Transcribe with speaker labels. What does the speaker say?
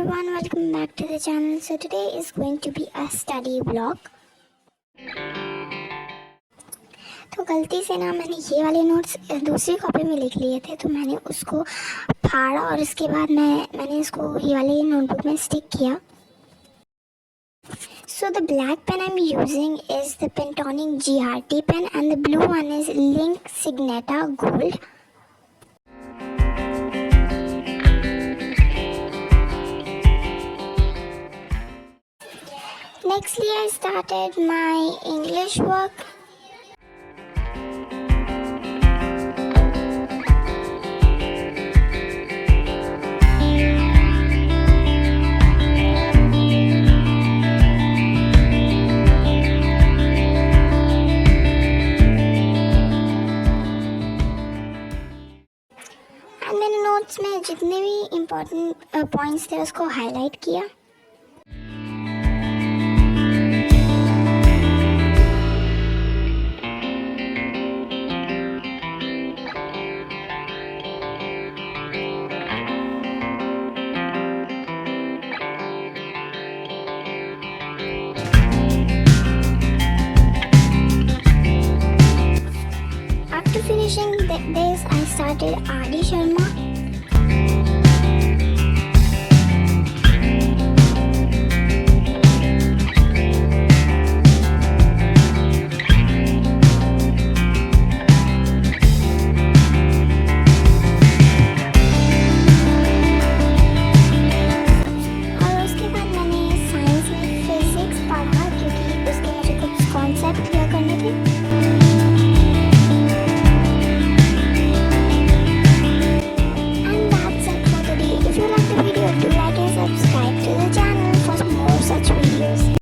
Speaker 1: everyone, welcome back to the channel. So today is going to be a study vlog. तो गलती से ना मैंने ये वाले नोट्स दूसरी कॉपी में लिख लिए थे, तो मैंने उसको फाड़ा और उसके बाद मैंने इसको ये वाले नोटबुक में स्टिक किया. So the black pen I'm using is the Pentonic GRT pen and the blue one is Link Signeta Gold. Nextly, I started my English work. And मैंने नोट्स में जितने भी इम्पोर्टेंट पॉइंट्स थे उसको highlight किया. After finishing this, I started R.D. Sharma.